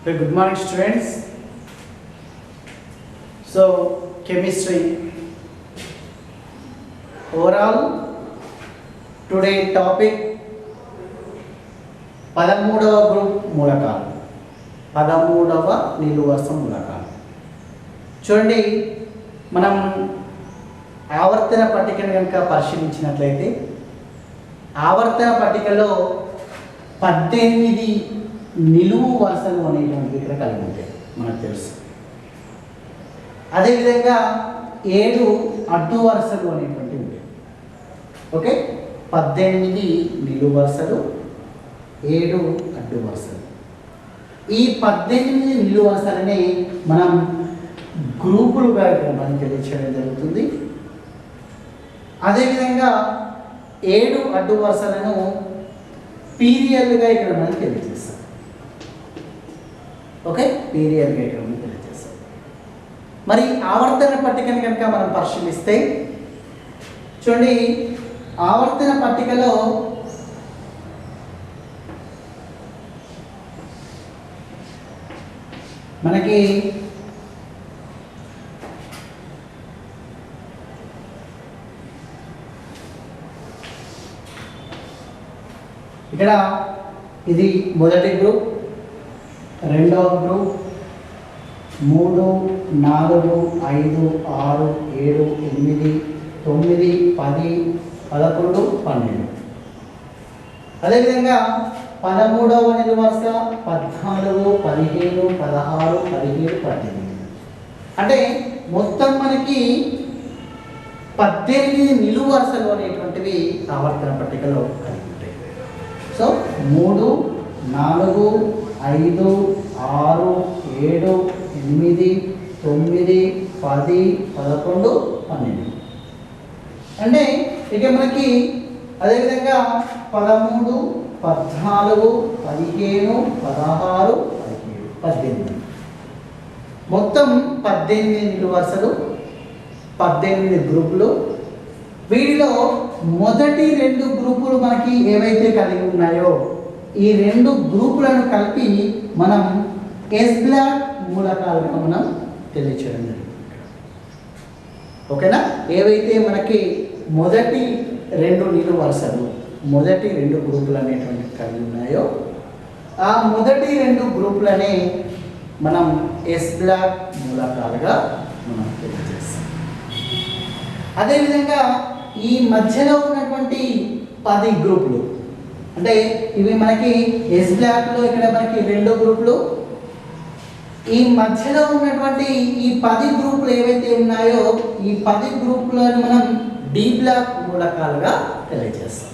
Okay, good morning students. So chemistry overall today topic 13వ group మూలకాలు 13వ నిలువు వరుస మూలకాలు. చూడండి, మనం ఆవర్తన పట్టికను కనుక పరిశీలించినట్లయితే ఆవర్తన పట్టికలో 18 నిలువు వరుసలు అనేటువంటివి ఇక్కడ కలిగి ఉంటాయి, మనకు తెలుసు. అదేవిధంగా 7 అడ్డు వరుసలు అనేటువంటివి ఉంటాయి. ఓకే, 18 నిలువు వరుసలు, 7 అడ్డు వరుసలు. ఈ 18 నిలువు వరుసలని మనం గ్రూపులుగా ఇక్కడ మనం తెలియచేయడం జరుగుతుంది. అదేవిధంగా 7 అడ్డు వరుసలను పీరియడ్గా ఇక్కడ మనం తెలియజేస్తాం. ఓకే, పీరియడ్గా ఇక్కడ మనం తెలియజేస్తాం. మరి ఆవర్తన పట్టికను కనుక మనం పరిశీలిస్తే చూడండి, ఆవర్తన పట్టికలో మనకి ఇక్కడ ఇది మొదటి గ్రూప్, రెండవ గ్రూప్, 3, 4, 5, 6, 7, 8, 9, 10, 11, 12. అదేవిధంగా 13వ నిలువు వరుస 14, 15, 16, 17, 18. అంటే మొత్తం మనకి 18 నిలువు వరుసలు అనేటువంటివి ఆవర్తన పట్టికలో కలిగి ఉంటాయి. సో 3, 4, 5, 6, 7, 8, 9, 10, 11, 12. అంటే ఇక మనకి అదేవిధంగా 13, 14, 15, 16, 17, 18. మొత్తం 18 నిలువు వరుసలు, 18 గ్రూపులు. వీటిలో మొదటి 2 గ్రూపులు మనకి ఏవైతే కలిగి ఉన్నాయో ఈ 2 గ్రూపులను కలిపి మనం ఎస్ బ్లాక్ మూలకాలుగా మనం తెలియచేయడం జరుగుతుంది. ఓకేనా, ఏవైతే మనకి మొదటి 2 నిలువు వరుసలు, మొదటి 2 గ్రూపులు అనేటువంటి కలిగి ఉన్నాయో ఆ మొదటి 2 గ్రూపులనే మనం ఎస్ బ్లాక్ మూలకాలుగా మనం తెలియజేస్తాం. అదేవిధంగా ఈ మధ్యలో ఉన్నటువంటి 10 గ్రూపులు, అంటే ఇవి మనకి ఎస్ బ్లాక్లో ఇక్కడ మనకి 2 గ్రూపులు, ఈ మధ్యలో ఉన్నటువంటి ఈ 10 గ్రూపులు ఏవైతే ఉన్నాయో ఈ 10 గ్రూపులను మనం డి బ్లాక్ మూలకాలుగా తెలియజేస్తాం.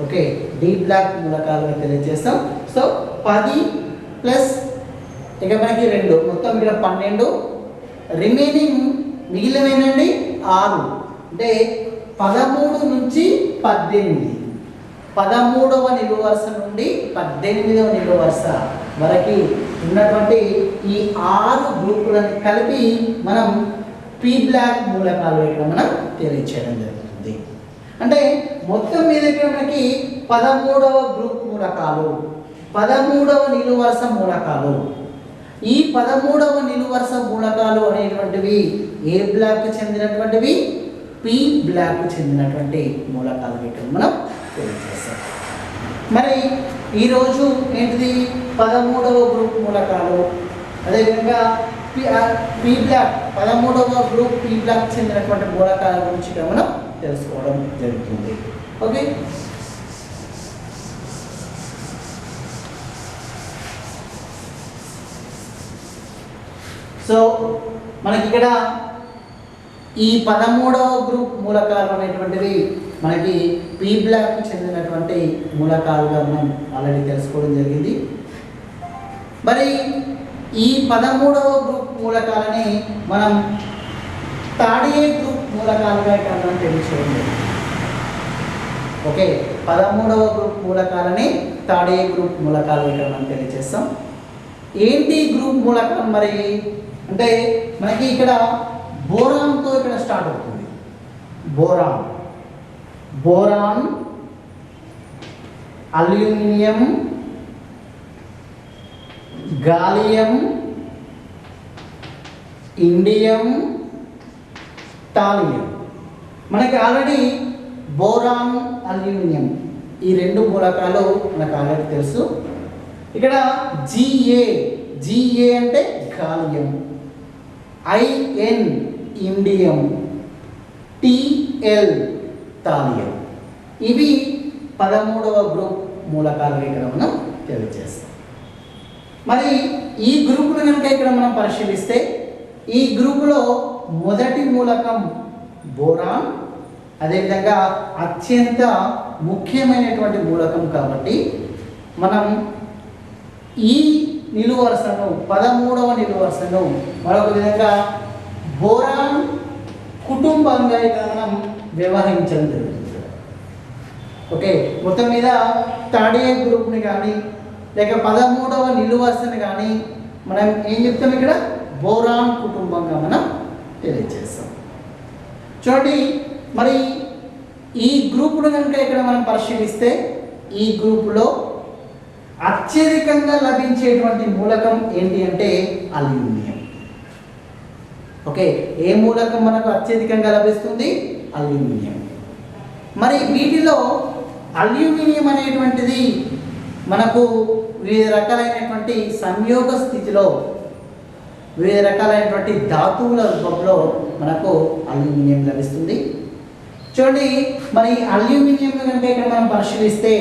ఓకే, డి బ్లాక్ మూలకాలుగా తెలియజేస్తాం. సో 10 ప్లస్ ఇక మనకి 2, మొత్తం ఇక్కడ 12, రిమైనింగ్ మిగిలినవేనండి 6. అంటే 13 నుంచి 18, 13వ నిలువు వరుస నుండి 18వ నిలువు వరుస వరకు ఉన్నటువంటి ఈ 6 గ్రూపులను కలిపి మనం పి బ్లాక్ మూలకాలు ఇక్కడ మనం తెలియచేయడం జరుగుతుంది. అంటే మొత్తం మీద ఇక్కడ మనకి 13వ గ్రూప్ మూలకాలు, 13వ నిలువు వరుస మూలకాలు. ఈ 13వ నిలువు వరుస మూలకాలు అనేటువంటివి ఏ బ్లాక్ చెందినటువంటివి? పి బ్లాక్ చెందినటువంటి మూలకాలు ఇక్కడ మనం తెలియజేస్తాం. మరి ఈరోజు ఏంటిది? 13వ గ్రూప్ మూలకాలు, అదేవిధంగా పి బ్లాక్ 13వ గ్రూప్ పి బ్లాక్ చెందినటువంటి మూలకాల గురించి మనం తెలుసుకోవడం జరుగుతుంది. ఓకే, సో మనకి ఇక్కడ ఈ 13వ గ్రూప్ మూలకాలు అనేటువంటివి మనకి పి బ్లాక్ చెందినటువంటి మూలకాలుగా మనం ఆల్రెడీ తెలుసుకోవడం జరిగింది. మరి ఈ 13వ గ్రూప్ మూలకాలని మనం థర్డ్ ఏ గ్రూప్ మూలకాలుగా ఇక్కడ మనం తెలియచేయడం జరిగింది. ఓకే, 13వ గ్రూప్ మూలకాలని థర్డ్ ఏ గ్రూప్ మూలకాలు ఇక్కడ మనం తెలియజేస్తాం. ఏంటి గ్రూప్ మూలకం మరి అంటే మనకి ఇక్కడ బోరాన్తో ఇక్కడ స్టార్ట్ అవుతుంది. Boron, boron, aluminium, gallium, indium, thallium. మనకి ఆల్రెడీ బోరాన్, అల్యూమినియం ఈ రెండు మూలకాలు మనకు ఆల్రెడీ తెలుసు. ఇక్కడ జిఏ అంటే gallium, IN indium, TL thallium. ఇవి 13వ గ్రూప్ మూలకాలు ఇక్కడ మనం తెలియజేస్తాం. మరి ఈ గ్రూపును కనుక ఇక్కడ మనం పరిశీలిస్తే ఈ గ్రూపులో మొదటి మూలకం బోరాన్, అదేవిధంగా అత్యంత ముఖ్యమైనటువంటి మూలకం కాబట్టి మనం ఈ నిలువు వరుసను 13వ నిలువు వరుసను మరొక విధంగా బోరాన్ కుటుంబంగా ఇక్కడ మనం వ్యవహరించడం జరుగుతుంది. ఓకే, మొత్తం మీద థర్డ్ ఏ గ్రూప్ని కానీ లేక 13వ నిలువు వరుసని కానీ మనం ఏం చెప్తాం, ఇక్కడ బోరాన్ కుటుంబంగా మనం తెలియజేస్తాం. చూడండి, మరి ఈ గ్రూపును కనుక ఇక్కడ మనం పరిశీలిస్తే ఈ గ్రూపులో అత్యధికంగా లభించేటువంటి మూలకం ఏంటి అంటే అల్యూమినియం. ఓకే, ఏ మూలకం మనకు అత్యధికంగా లభిస్తుంది? అల్యూమినియం. మరి వీటిలో అల్యూమినియం అనేటువంటిది మనకు వివిధ రకాలైనటువంటి సంయోగ స్థితిలో వివిధ రకాలైనటువంటి ధాతువుల రూపంలో మనకు అల్యూమినియం లభిస్తుంది. చూడండి, మరి అల్యూమినియం కనుక ఇక్కడ మనం పరిశీలిస్తే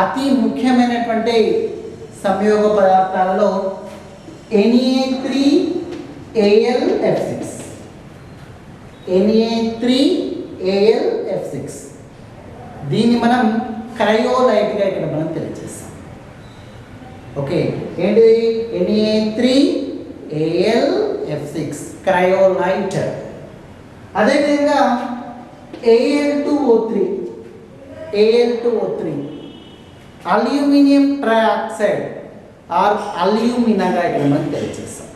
అతి ముఖ్యమైనటువంటి సంయోగ పదార్థాలలో Na3Al(F6), Na3Al(F6) దీన్ని మనం క్రయోలైట్గా ఇక్కడ మనం తెలియజేస్తాం. ఓకే, ఏంటి Na3Al(F6) క్రయోలైట్. అదేవిధంగా Al2O3 అల్యూమినియం ట్రైఆక్సైడ్ ఆర్ అల్యూమినాగా ఇక్కడ మనం తెలియజేస్తాం.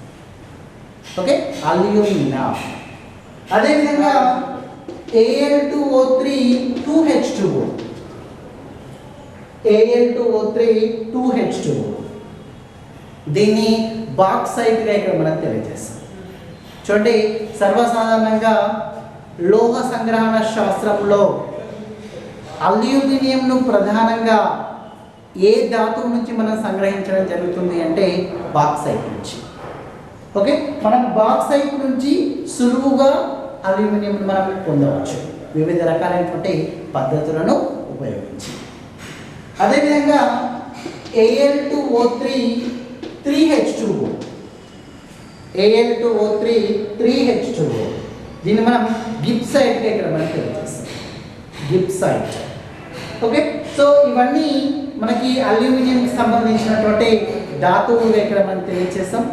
Okay, alumina. అదేవిధంగా Al2O3 2H2O దీన్ని బాక్సైట్గా ఇక్కడ మనం తెలియజేస్తాం. చూడండి, సర్వసాధారణంగా లోహ సంగ్రహణ శాస్త్రంలో అల్యూమినియంను ప్రధానంగా ఏ ధాతువు నుంచి మనం సంగ్రహించడం జరుగుతుంది అంటే బాక్సైట్ నుంచి. ఓకే, మనం బాక్సైట్ నుంచి సులువుగా అల్యూమినియం మనం పొందవచ్చు వివిధ రకాలైనటువంటి పద్ధతులను ఉపయోగించి. అదేవిధంగా Al2O3 3H2O దీన్ని మనం గిప్సైట్గా ఇక్కడ మనం తెలియజేస్తాం. గిప్సైట్. ఓకే, సో ఇవన్నీ మనకి అల్యూమినియంకి సంబంధించినటువంటి ధాతువులుగా ఇక్కడ మనం తెలియజేస్తాం.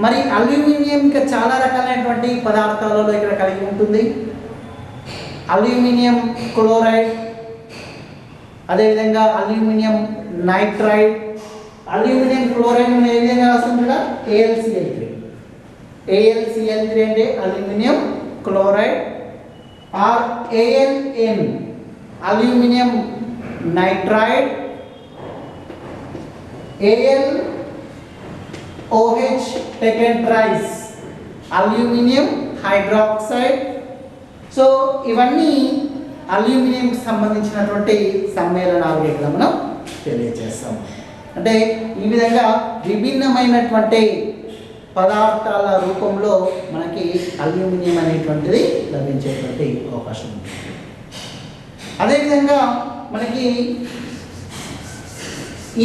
మరి అల్యూమినియం ఇంకా చాలా రకాలైనటువంటి పదార్థాలలో ఇక్కడ కలిగి ఉంటుంది. అల్యూమినియం క్లోరైడ్, అదేవిధంగా అల్యూమినియం నైట్రైడ్. అల్యూమినియం క్లోరైడ్ ఏ విధంగా రాస్తుంది కదా, AlCl3 అంటే aluminium chloride. Or AlN aluminium nitride. AlOH taken thrice aluminium hydroxide. So ఇవన్నీ అల్యూమినియంకి సంబంధించినటువంటి సమ్మేళనాలు ఇక్కడ మనం తెలియజేస్తాం. అంటే ఈ విధంగా విభిన్నమైనటువంటి పదార్థాల రూపంలో మనకి అల్యూమినియం అనేటువంటిది లభించేటువంటి అవకాశం ఉంది. అదేవిధంగా మనకి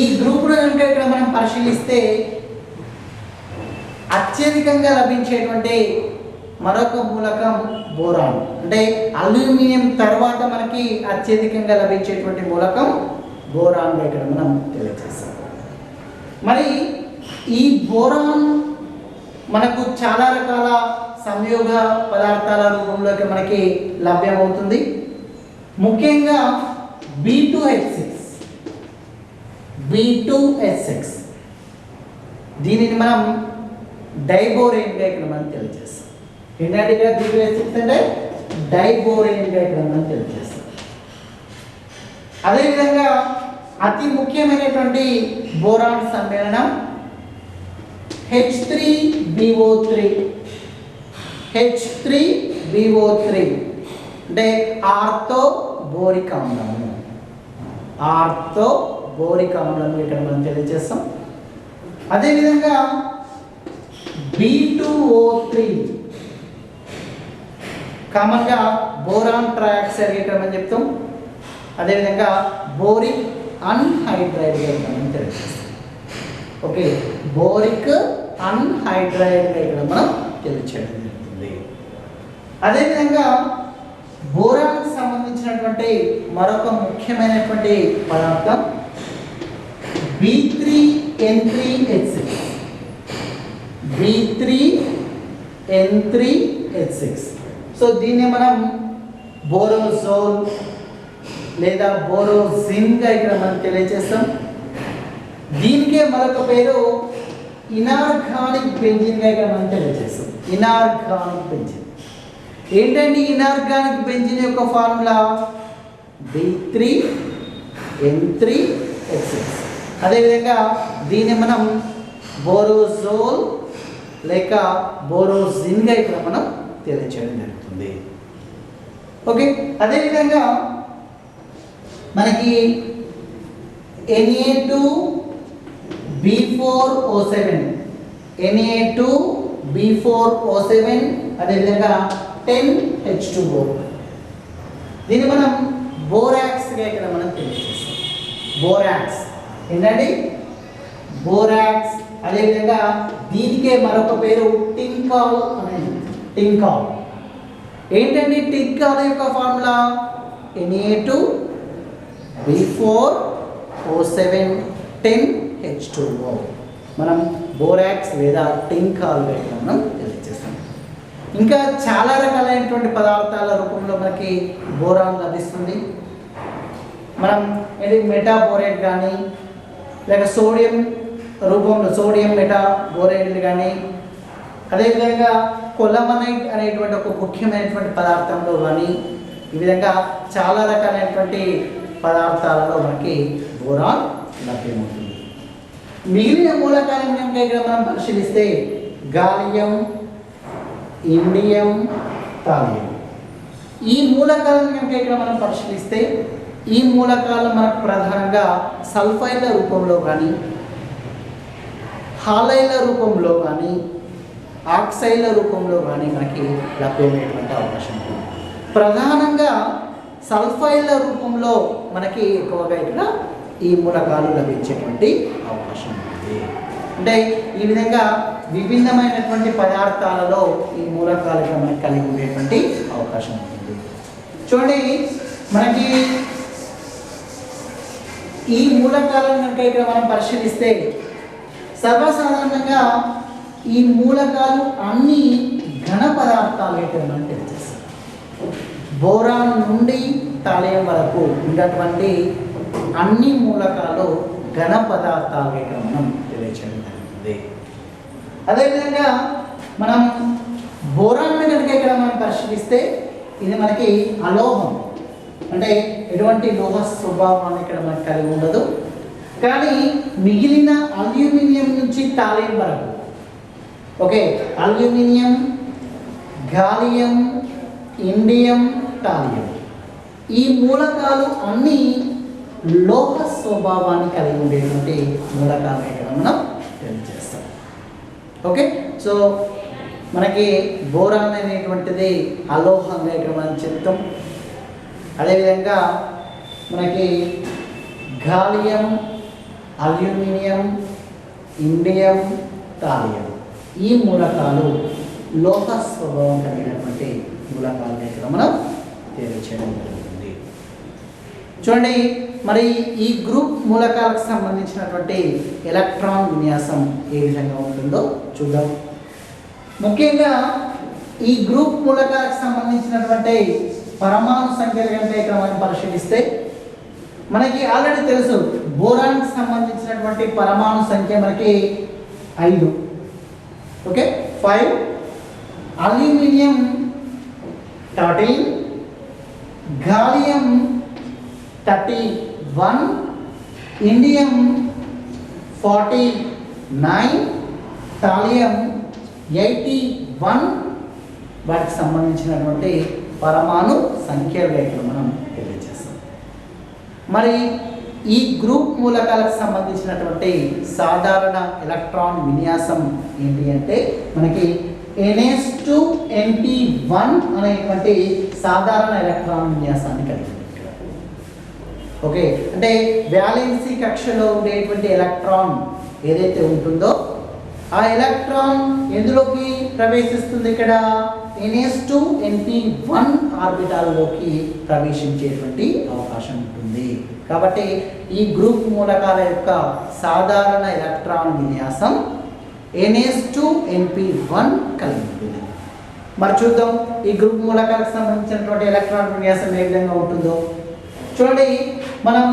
ఈ గ్రూపులో కనుక ఇక్కడ మనం పరిశీలిస్తే అత్యధికంగా లభించేటువంటి మరొక మూలకం బోరాన్. అంటే అల్యూమినియం తర్వాత మనకి అత్యధికంగా లభించేటువంటి మూలకం బోరాన్గా ఇక్కడ మనం తెలియజేస్తాం. మరి ఈ బోరాన్ మనకు చాలా రకాల సంయోగ పదార్థాల రూపంలోకి మనకి లభ్యమవుతుంది. ముఖ్యంగా B2H6 దీనిని మనం డైబోరేన్గా ఇక్కడ మనం తెలియజేస్తాం. ఏంటంటే ఇక్కడ B2H6 అంటే డైబోరేన్గా ఇక్కడ మనం తెలియజేస్తాం. అదేవిధంగా అతి ముఖ్యమైనటువంటి బోరాన్ సమ్మేళనం H3BO3. H3BO3 అంటే ఆర్థో బోరిక్ ఆమ్లము. ఆర్థో బోరిక్ ఆమ్లం ఇక్కడ మనం తెలియజేస్తాం. అదేవిధంగా B2O3 కామన్గా బోరాన్ ట్రైఆక్సైడ్ ఇక్కడ మనం చెప్తాం. అదేవిధంగా బోరిక్ అన్హైడ్రైడ్గా ఇక్కడ మనం తెలియజేస్తాం. ఓకే, బోరిక్ అన్హైడ్రైడ్గా ఇక్కడ మనం తెలియచేయడం జరుగుతుంది. అదేవిధంగా బోరాన్కి సంబంధించినటువంటి మరొక ముఖ్యమైనటువంటి పదార్థం B3N3H6. B3N3H6. సో దీన్ని మనం బోరోజోల్ లేదా బోరోజిన్గా ఇక్కడ మనం తెలియజేస్తాం. దీనికే మరొక పేరు ఇనార్గానిక్ బెంజిన్గా ఇక్కడ మనం తెలియజేస్తాం. ఇనార్గానిక్ బెంజిన్ ఏంటండి? ఇనార్గానిక్ బెంజిన్ యొక్క ఫార్ములా B3N3H6. అదేవిధంగా దీన్ని మనం బోరోజోల్ లేక బోరోజిన్గా ఇక్కడ మనం తెలియచేయడం జరుగుతుంది. ఓకే, అదేవిధంగా మనకి Na2B4O7, Na2B4O7 అదేవిధంగా 10H2O. దీన్ని మనం బోరాక్స్గా ఇక్కడ మనం తెలియజేస్తాం. బోరాక్స్ ఏంటండి? బోరాక్స్. అదేవిధంగా దీనికే మరొక పేరు టింకాల్ అనేది. టింకాల్ ఏంటండి? టింకాల్ యొక్క ఫార్ములా Na2B4O7 10H2O. మనం బోరాక్స్ లేదా టింకాల్గా ఇక్కడ మనం తెలియజేస్తాం. ఇంకా చాలా రకాలైనటువంటి పదార్థాల రూపంలో మనకి బోరాన్ లభిస్తుంది. మనం మెటాబోరేట్ కానీ లేక సోడియం రూపంలో సోడియం మెటాబోరేట్లు కానీ అదేవిధంగా కొలమనైట్ అనేటువంటి ఒక ముఖ్యమైనటువంటి పదార్థంలో కానీ ఈ విధంగా చాలా రకాలైనటువంటి పదార్థాలలో మనకి బోరాన్ లభ్యమవుతుంది. మిగిలిన మూలకాలను కనుక ఇక్కడ మనం పరిశీలిస్తే గాలియం, ఇండియం, థాలియం ఈ మూలకాలను కనుక ఇక్కడ మనం పరిశీలిస్తే ఈ మూలకాలు మనకు ప్రధానంగా సల్ఫైడ్ల రూపంలో కానీ హాలైడ్ల రూపంలో కానీ ఆక్సైడ్ల రూపంలో కానీ మనకి లభ్యమయ్యేటువంటి అవకాశం ఉంది. ప్రధానంగా సల్ఫైడ్ల రూపంలో మనకి ఎక్కువగా ఇక్కడ ఈ మూలకాలు లభించేటువంటి అవకాశం ఉంది. అంటే ఈ విధంగా విభిన్నమైనటువంటి పదార్థాలలో ఈ మూలకాలు మనకి కలిగి ఉండేటువంటి అవకాశం ఉంటుంది. చూడండి, మనకి ఈ మూలకాలను కనుక ఇక్కడ మనం పరిశీలిస్తే సర్వసాధారణంగా ఈ మూలకాలు అన్ని ఘన పదార్థాలు ఇక్కడ మనం తెలియజేస్తాం. బోరాన్ నుండి థాలియం వరకు ఉన్నటువంటి అన్ని మూలకాలు ఘన పదార్థాలు ఇక్కడ మనం తెలియచేయడం జరుగుతుంది. అదేవిధంగా మనం బోరాన్ని కనుక ఇక్కడ మనం పరిశీలిస్తే ఇది మనకి అలోహం, అంటే ఎటువంటి లోహ స్వభావాన్ని ఇక్కడ మనకు కలిగి ఉండదు. కానీ మిగిలిన అల్యూమినియం నుంచి థాలియం వరకు, okay, aluminium, gallium, indium, thallium ఈ మూలకాలు అన్నీ లోహ స్వభావాన్ని కలిగి ఉండేటువంటి మూలకాలు ఇక్కడ మనం తెలియజేస్తాం. ఓకే, సో మనకి బోరాన్ అనేటువంటిది అలోహంగా ఇక్కడ మనం చెప్తాం. అదేవిధంగా మనకి గాలియం, అల్యూమినియం, ఇండియం, థాలియం ఈ మూలకాలు లోహ స్వభావం కలిగినటువంటి మూలకాలు ఇక్కడ మనం తెలియచేయడం జరుగుతుంది. చూడండి, మరి ఈ గ్రూప్ మూలకాలకు సంబంధించినటువంటి ఎలక్ట్రాన్ విన్యాసం ఏ విధంగా ఉంటుందో చూద్దాం. ముఖ్యంగా ఈ గ్రూప్ మూలకాలకు సంబంధించినటువంటి పరమాణు సంఖ్యల కంటే ఇక్కడ మనం పరిశీలిస్తే మనకి ఆల్రెడీ తెలుసు బోరాన్కి సంబంధించినటువంటి పరమాణు సంఖ్య మనకి 5, okay, 5, aluminium 13, gallium 31, indium 49, thallium 81 వాటికి సంబంధించినటువంటి పరమాణు సంఖ్యలు ఇక్కడ మనం తెలియజేస్తాం. మరి ఈ గ్రూప్ మూలకాలకు సంబంధించినటువంటి సాధారణ ఎలక్ట్రాన్ విన్యాసం ఏంటి అంటే మనకి NS2Np1 అనేటువంటి సాధారణ ఎలక్ట్రాన్ విన్యాసాన్ని కలిగి ఉంది. ఓకే, అంటే వ్యాలెన్సీ కక్షలో ఉండేటువంటి ఎలక్ట్రాన్ ఏదైతే ఉంటుందో ఆ ఎలక్ట్రాన్ ఎందులోకి ప్రవేశిస్తుంది? ఇక్కడ NS2Np1 ఆర్బిటాల్లోకి ప్రవేశించేటువంటి అవకాశం ఉంటుంది. కాబట్టి ఈ గ్రూప్ మూలకాల యొక్క సాధారణ ఎలక్ట్రాన్ విన్యాసం NS2Np1 కలిగి ఉంటుంది. మరి చూద్దాం ఈ గ్రూప్ మూలకాలకు సంబంధించినటువంటి ఎలక్ట్రాన్ విన్యాసం ఏ విధంగా ఉంటుందో. చూడండి, మనం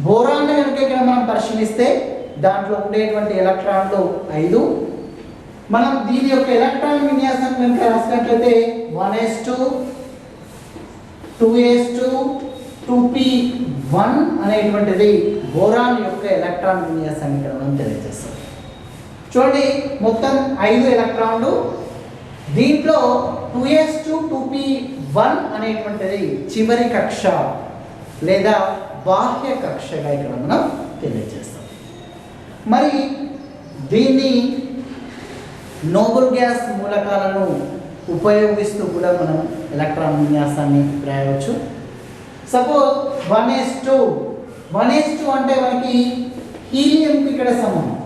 బోరాన్ కనుక ఇక్కడ మనం పరిశీలిస్తే దాంట్లో ఉండేటువంటి ఎలక్ట్రాన్లు 5. మనం దీని యొక్క ఎలక్ట్రాన్ విన్యాసం కనుక రాసినట్లయితే 1s2 2s2 2p1 అనేటువంటిది బోరాన్ యొక్క ఎలక్ట్రాన్ విన్యాసాన్ని ఇక్కడ మనం తెలియజేస్తాం. చూడండి, మొత్తం 5 ఎలక్ట్రాన్లు. దీంట్లో 2s2 2p1 అనేటువంటిది చివరి కక్ష లేదా బాహ్య కక్షగా ఇక్కడ మనం తెలియజేస్తాం. మరి దీన్ని నోబెల్ గ్యాస్ మూలకాలను ఉపయోగిస్తూ కూడా మనం ఎలక్ట్రాన్ విన్యాసాన్ని రాయవచ్చు. సపోజ్ 1s2 అంటే మనకి హీలియంకి ఇక్కడ సమానం.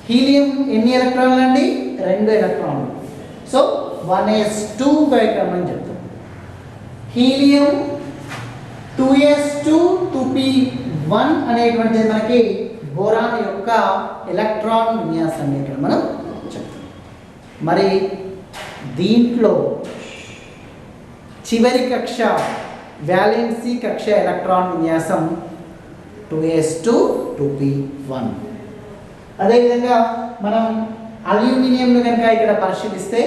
హీలియం ఎన్ని ఎలక్ట్రాన్లు అండి? 2 ఎలక్ట్రాన్లు. సో 1s2 ఇక్కడ మనం చెప్తాం. హీలియం 2s2 2p1 అనేటువంటిది మనకి బోరాన్ యొక్క ఎలక్ట్రాన్ విన్యాసాన్ని ఇక్కడ మనం చెప్తాం. మరి దీంట్లో చివరి కక్ష వ్యాలెన్సీ కక్ష ఎలక్ట్రాన్ విన్యాసం 2s2 2p1. అదేవిధంగా మనం అల్యూమినియంను కనుక ఇక్కడ పరిశీలిస్తే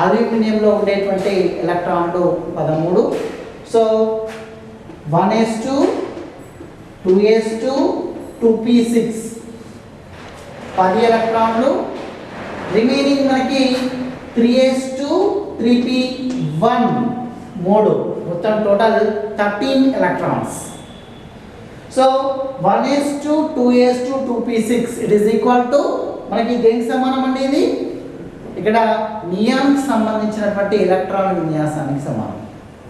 అల్యూమినియంలో ఉండేటువంటి ఎలక్ట్రాన్లు 13. సో 1s2 2s2 2p6 10 ఎలక్ట్రాన్లు. రిమైనింగ్ మనకి 3s2 3p1 3, మొత్తం total 13 electrons. So 1s2 2s2 2p6 it is equal to మనకి దేనికి సమానం అండి? ఇది ఇక్కడ నియాన్కి సంబంధించినటువంటి ఎలక్ట్రాన్ విన్యాసానికి సమానం.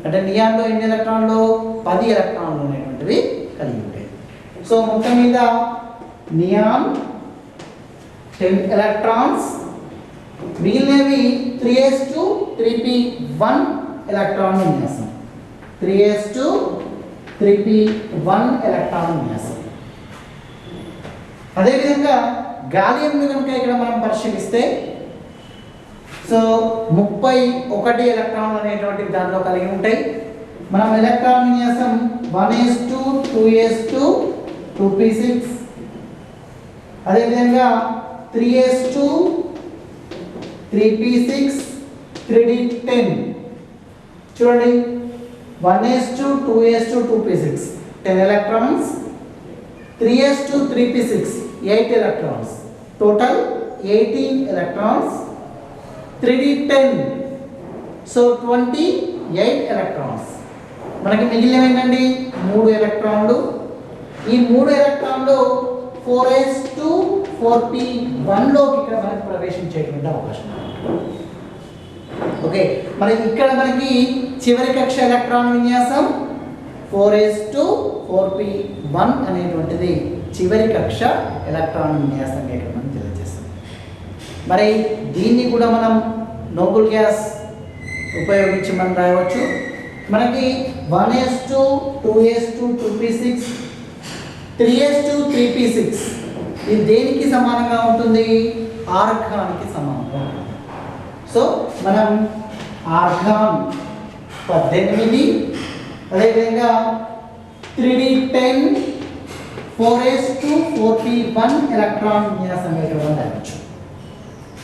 అంటే నియాన్లో ఎన్ని ఎలక్ట్రాన్లు? 10 ఎలక్ట్రాన్లు అనేటువంటివి కలిగి ఉంటాయి. సో మొత్తం మీద నియాన్ 10 ఎలక్ట్రాన్స్, మిగిలినవి 3s2 3p1 ఎలక్ట్రాన్ విన్యాసం. 3s2 3p1 ఎలక్ట్రాన్ విన్యాసం. అదేవిధంగా గాలియంను కనుక ఇక్కడ మనం పరిశీలిస్తే సో 31 ఎలక్ట్రాన్లు అనేటువంటివి దాంట్లో కలిగి ఉంటాయి. మనం ఎలక్ట్రాన్ విన్యాసం 1s2 2s2 2p6, అదేవిధంగా 3s2 3p6 3d10. చూడండి, 1s2 2s2 2p6 10 electrons, 3s2 3p6 8 electrons, total 18 electrons. 3d10 so 28 electrons. మనకి మిగిలినవి ఏంటండి? 3 ఎలక్ట్రాన్లు. ఈ 3 ఎలక్ట్రాన్లు 4s2 4p1లోకి ఇక్కడ మనకి ప్రవేశించేటువంటి అవకాశం. ఓకే, మరి ఇక్కడ మనకి చివరి కక్ష ఎలక్ట్రాన్ విన్యాసం 4s2 4p1 అనేటువంటిది చివరి కక్ష ఎలక్ట్రాన్ విన్యాసంగా ఇక్కడ మనం తెలియజేస్తాం. మరి దీన్ని కూడా మనం నోబెల్ గ్యాస్ ఉపయోగించి మనం రాయవచ్చు. మనకి 1s2 2s2 2p6 3s2 3p6 ఇది దేనికి సమానంగా ఉంటుంది? ఆర్గాన్కి సమానంగా ఉంటుంది. సో మనం ఆర్గాన్ 18, అదేవిధంగా 3d10 4s2 4p1 ఎలక్ట్రాన్ విన్యాసంగా ఇక్కడ మనం రాయవచ్చు.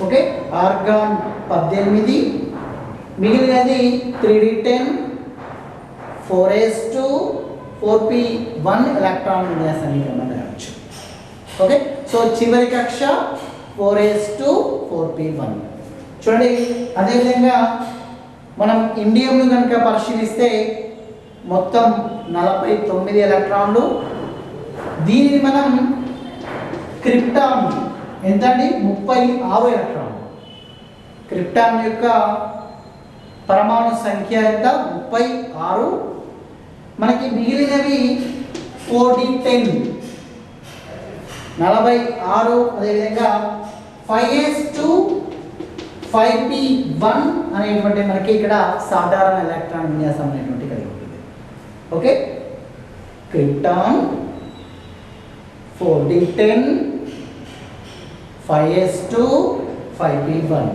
ఓకే, ఆర్గాన్ 18, మిగిలినది 3d10 4s2 4p1 ఎలక్ట్రాన్ విన్యాసాన్ని గమనించవచ్చు. ఓకే, సో చివరి కక్ష 4s2 4p1. చూడండి, అదేవిధంగా మనం ఇండియంను కనుక పరిశీలిస్తే మొత్తం 49 ఎలక్ట్రాన్లు. దీనిని మనం క్రిప్టాన్ ఎంతండి 36 ఎలక్ట్రాన్లు. క్రిప్టాన్ యొక్క పరమాణు సంఖ్య ఎంత 36. మనకి మిగిలినవి 4d10 46. అదేవిధంగా 5s2 5p1 అనేటువంటి మనకి ఇక్కడ సాధారణ ఎలక్ట్రాన్ విన్యాసం అనేటువంటి కలిగి ఉంటుంది. Okay, krypton 4d10 5s2 5p1.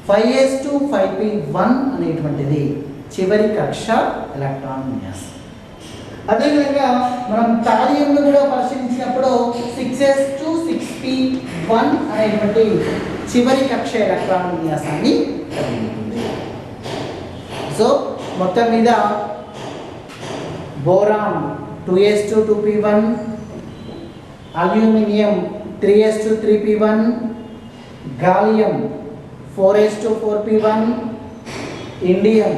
5s2 5p1 అనేటువంటిది చివరి కక్ష ఎలక్ట్రాన్ విన్యాసం. అదేవిధంగా మనం థాలియంను కూడా పరిశీలించినప్పుడు 6s2 6p1 అనేటువంటి చివరి కక్ష ఎలక్ట్రాన్ విన్యాసాన్ని కలిగి ఉంటుంది. సో మొత్తం మీద boron 2s2 2p1, aluminium 3s2 3p1, gallium 4s2 4p1, indium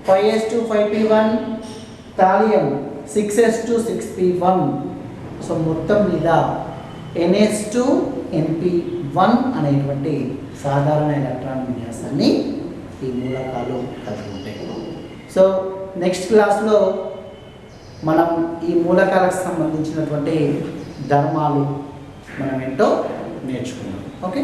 5s2 5p1, thallium 6s2 6p1. So మొత్తం మీద ns2 np1 అనేటువంటి సాధారణ ఎలక్ట్రాన్ విన్యాసాన్ని ఈ మూలకాలు కలిగి ఉంటాయి. సో నెక్స్ట్ క్లాస్లో మనం ఈ మూలకాలకు సంబంధించినటువంటి ధర్మాలు మనం ఏంటో నేర్చుకున్నాం. ఓకే.